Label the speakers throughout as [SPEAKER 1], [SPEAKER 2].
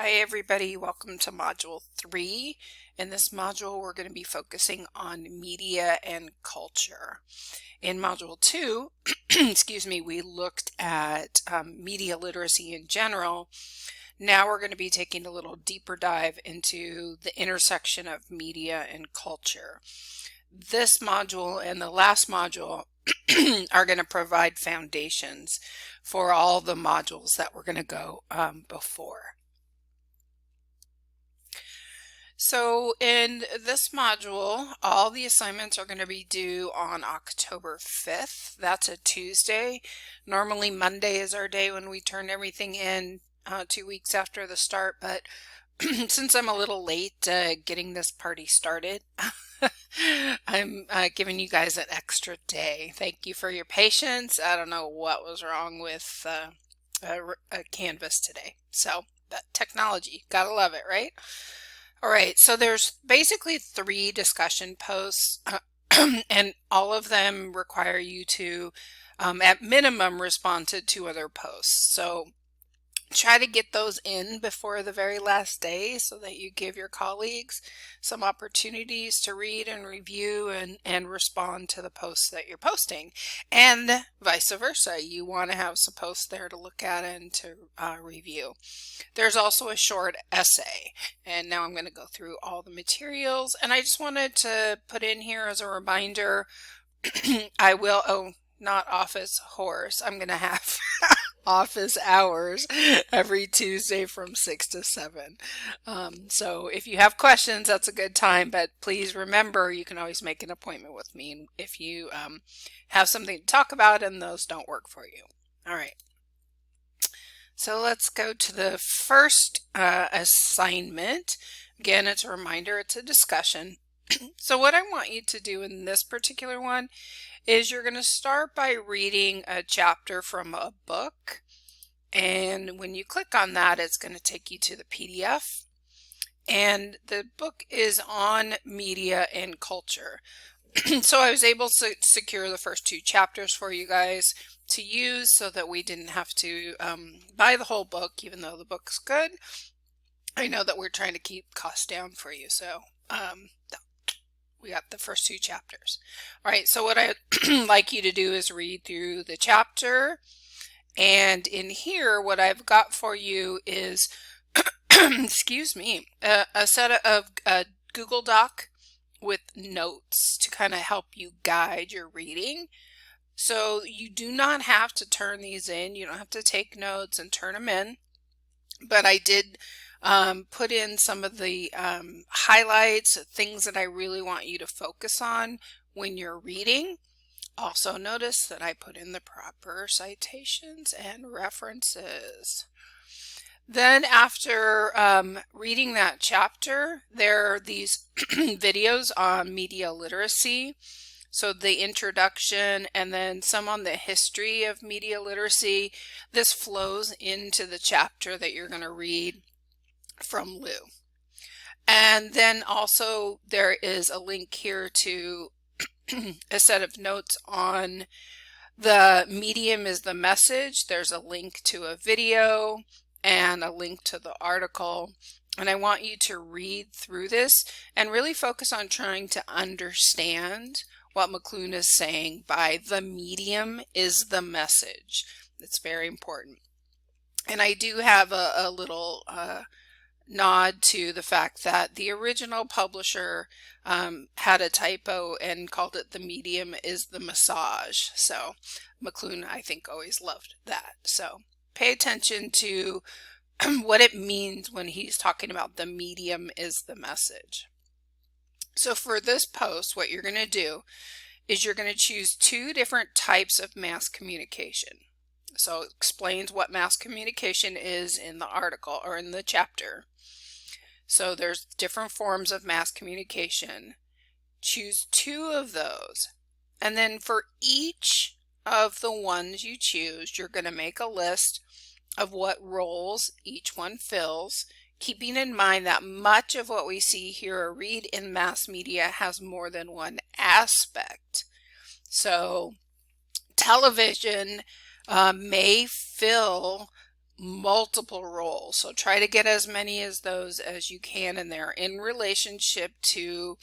[SPEAKER 1] Hi everybody, welcome to Module 3. In this module we're going to be focusing on media and culture. In Module 2, excuse me, we looked at media literacy in general. Now we're going to be taking a little deeper dive into the intersection of media and culture. This module and the last module are going to provide foundations for all the modules that we're going to go before. So in this module, all the assignments are going to be due on October 5th. That's a Tuesday. Normally Monday is our day when we turn everything in 2 weeks after the start, but since I'm a little late getting this party started, I'm giving you guys an extra day. Thank you for your patience. I don't know what was wrong with Canvas today. So, but technology, gotta love it, right? All right, so there's basically 3 discussion posts, and all of them require you to, at minimum, respond to 2 other posts. So try to get those in before the very last day so that you give your colleagues some opportunities to read and review and respond to the posts that you're posting, and vice versa. You want to have some posts there to look at and to review. There's also a short essay, and now I'm going to go through all the materials, and I just wanted to put in here as a reminder, I will, not office horse, I'm going to have office hours every Tuesday from 6 to 7. So if you have questions, that's a good time, but please remember you can always make an appointment with me if you have something to talk about and those don't work for you. All right. So let's go to the first assignment. Again, it's a reminder, it's a discussion. So what I want you to do in this particular one is you're going to start by reading a chapter from a book, and when you click on that, it's going to take you to the PDF, and the book is on media and culture. So I was able to secure the first 2 chapters for you guys to use so that we didn't have to buy the whole book, even though the book's good. I know that we're trying to keep costs down for you, so we got the first 2 chapters. All right, so what I'd like you to do is read through the chapter, and in here what I've got for you is excuse me, a set of a Google Doc with notes to kind of help you guide your reading. So you do not have to turn these in, you don't have to take notes and turn them in, but I did put in some of the highlights, things that I really want you to focus on when you're reading. Also notice that I put in the proper citations and references. Then after reading that chapter, there are these videos on media literacy. So the introduction and then some on the history of media literacy. This flows into the chapter that you're going to read from Lou. And then also there is a link here to a set of notes on the medium is the message. There's a link to a video and a link to the article. And I want you to read through this and really focus on trying to understand what McLuhan is saying by the medium is the message. It's very important. And I do have a little nod to the fact that the original publisher had a typo and called it the medium is the massage. So McLuhan, I think, always loved that. So pay attention to what it means when he's talking about the medium is the message. So for this post, what you're going to do is you're going to choose 2 different types of mass communication. So it explains what mass communication is in the article or in the chapter. So there's different forms of mass communication. Choose 2 of those. And then for each of the ones you choose, you're going to make a list of what roles each one fills, keeping in mind that much of what we see here or read in mass media has more than one aspect. So television may fill multiple roles. So try to get as many as those as you can in there in relationship to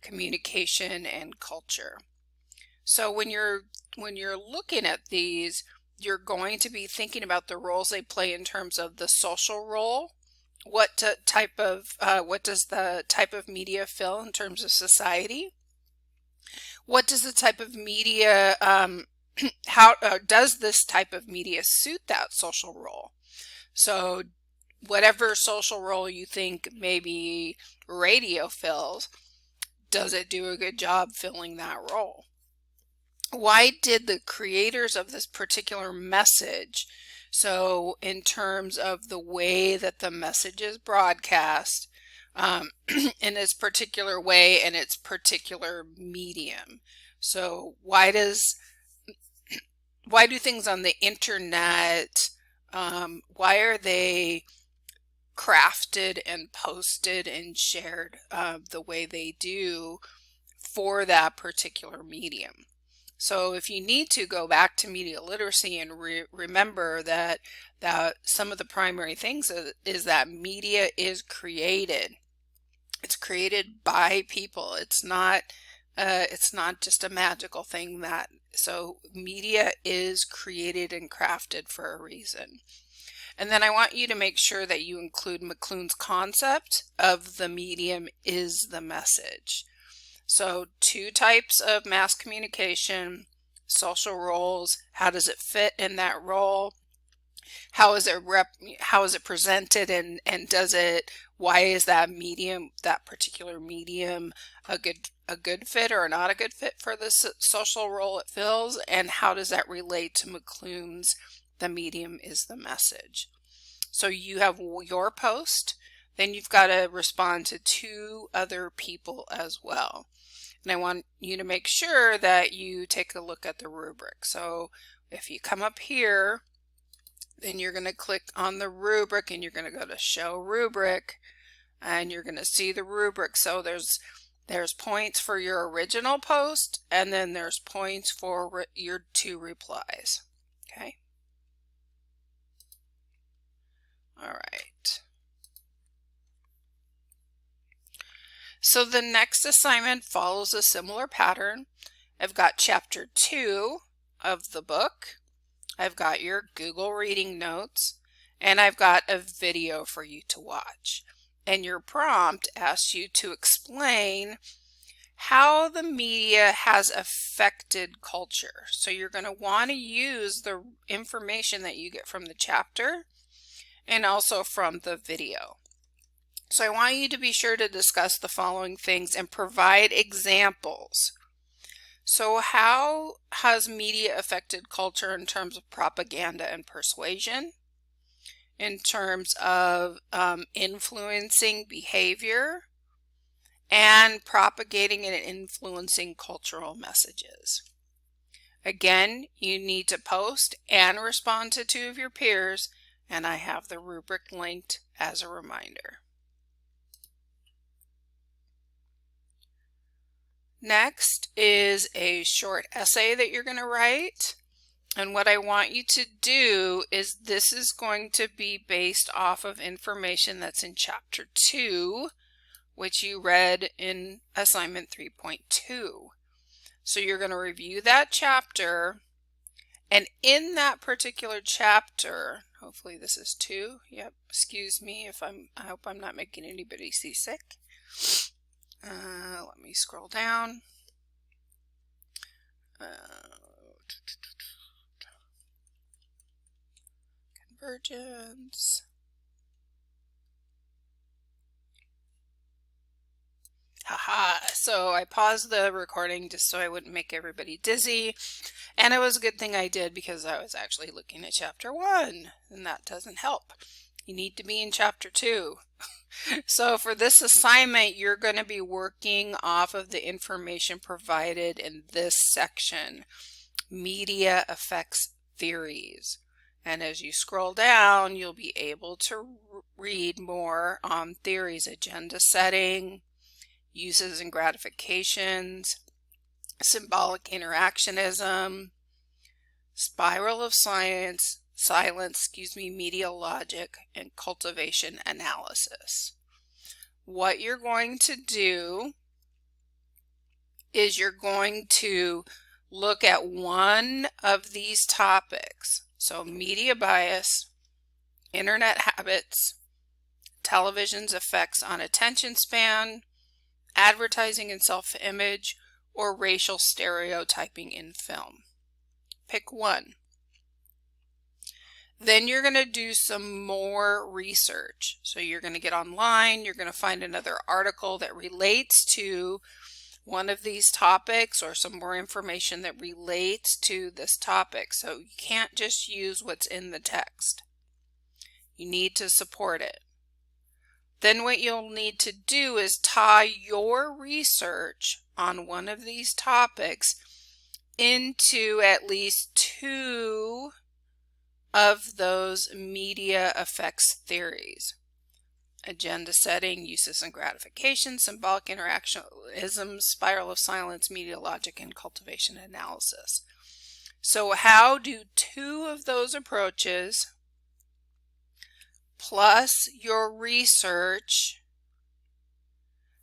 [SPEAKER 1] communication and culture. So when you're looking at these, you're going to be thinking about the roles they play in terms of the social role. What does the type of media fill in terms of society? What does the type of media how does this type of media suit that social role? So whatever social role you think maybe radio fills, does it do a good job filling that role? Why did the creators of this particular message, so in terms of the way that the message is broadcast, in its particular way and its particular medium? So why do things on the internet, why are they crafted and posted and shared the way they do for that particular medium? So if you need to go back to media literacy and remember that some of the primary things is that media is created. It's created by people. It's not just a magical thing so media is created and crafted for a reason. And then I want you to make sure that you include McLuhan's concept of the medium is the message. So 2 types of mass communication, social roles, how does it fit in that role? How is it presented, and why is that particular medium a good fit or not a good fit for the social role it fills? And how does that relate to McLuhan's the medium is the message? So you have your post, then you've got to respond to 2 other people as well. And I want you to make sure that you take a look at the rubric. So if you come up here, then you're going to click on the rubric and you're going to go to show rubric, and you're going to see the rubric. So there's points for your original post, and then there's points for your 2 replies. Okay. All right. So the next assignment follows a similar pattern. I've got chapter 2 of the book. I've got your Google reading notes, and I've got a video for you to watch. And your prompt asks you to explain how the media has affected culture. So you're going to want to use the information that you get from the chapter and also from the video. So I want you to be sure to discuss the following things and provide examples. So how has media affected culture in terms of propaganda and persuasion? In terms of influencing behavior and propagating and influencing cultural messages. Again, you need to post and respond to 2 of your peers, and I have the rubric linked as a reminder. Next is a short essay that you're going to write. And what I want you to do is this is going to be based off of information that's in chapter 2, which you read in assignment 3.2. So you're going to review that chapter, and in that particular chapter, hopefully this is 2. Yep, excuse me if I hope I'm not making anybody seasick. Let me scroll down. Convergence. Haha, so I paused the recording just so I wouldn't make everybody dizzy. And it was a good thing I did, because I was actually looking at chapter 1, and that doesn't help. You need to be in chapter 2. So for this assignment, you're going to be working off of the information provided in this section, media effects theories. And as you scroll down, you'll be able to read more on theories: agenda setting, uses and gratifications, symbolic interactionism, spiral of science, media logic, and cultivation analysis. What you're going to do is you're going to look at one of these topics. So media bias, internet habits, television's effects on attention span, advertising and self-image, or racial stereotyping in film. Pick one. Then you're going to do some more research. So you're going to get online, you're going to find another article that relates to one of these topics or some more information that relates to this topic. So you can't just use what's in the text. You need to support it. Then what you'll need to do is tie your research on one of these topics into at least two of those media effects theories. Agenda setting, uses and gratification, symbolic interactionism, spiral of silence, media logic, and cultivation analysis. So how do two of those approaches plus your research,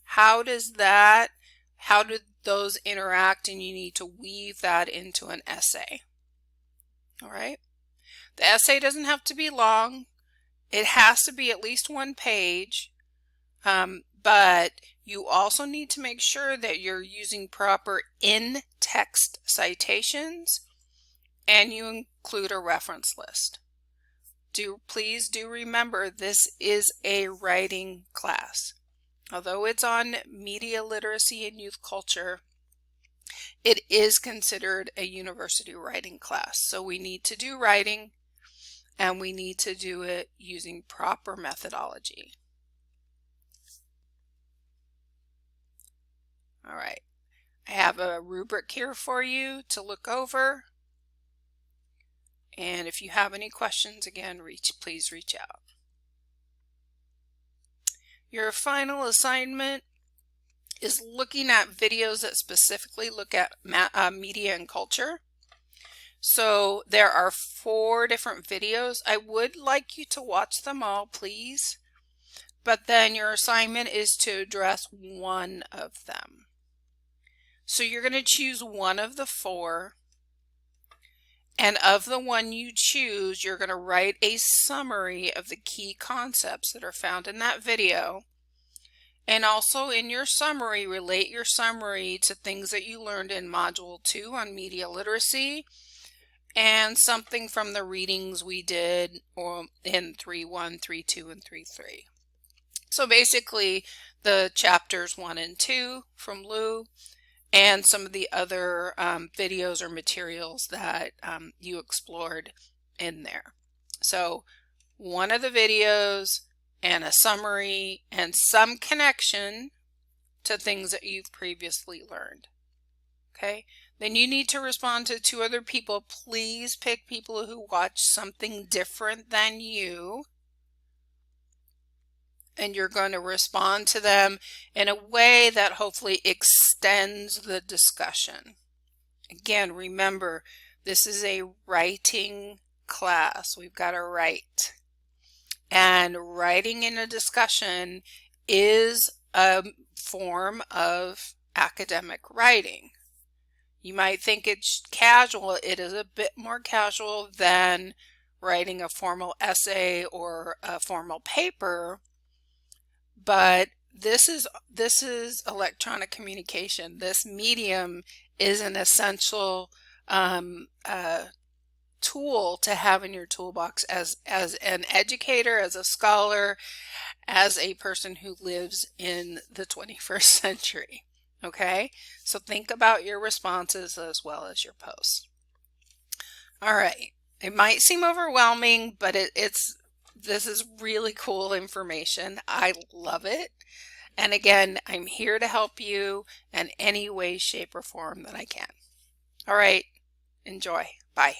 [SPEAKER 1] how do those interact, and you need to weave that into an essay. All right. The essay doesn't have to be long. It has to be at least 1 page, but you also need to make sure that you're using proper in-text citations and you include a reference list. Please do remember, this is a writing class. Although it's on media literacy and youth culture, it is considered a university writing class. So we need to do writing, and we need to do it using proper methodology. All right, I have a rubric here for you to look over. And if you have any questions, again, please reach out. Your final assignment is looking at videos that specifically look at media and culture. So there are 4 different videos. I would like you to watch them all, please. But then your assignment is to address one of them. So you're going to choose one of the 4. And of the one you choose, you're going to write a summary of the key concepts that are found in that video. And also in your summary, relate your summary to things that you learned in Module 2 on media literacy, and something from the readings we did in 3.1, 3.2, and 3.3. So basically the chapters 1 and 2 from Lou, and some of the other videos or materials that you explored in there. So one of the videos and a summary and some connection to things that you've previously learned. Okay, then you need to respond to 2 other people. Please pick people who watch something different than you, and you're going to respond to them in a way that hopefully extends the discussion. Again, remember, this is a writing class. We've got to write. And writing in a discussion is a form of academic writing. You might think it's casual. It is a bit more casual than writing a formal essay or a formal paper, but this is electronic communication. This medium is an essential tool to have in your toolbox as an educator, as a scholar, as a person who lives in the 21st century. Okay, so think about your responses as well as your posts. All right, it might seem overwhelming, but this is really cool information. I love it. And again, I'm here to help you in any way, shape, or form that I can. All right, enjoy. Bye.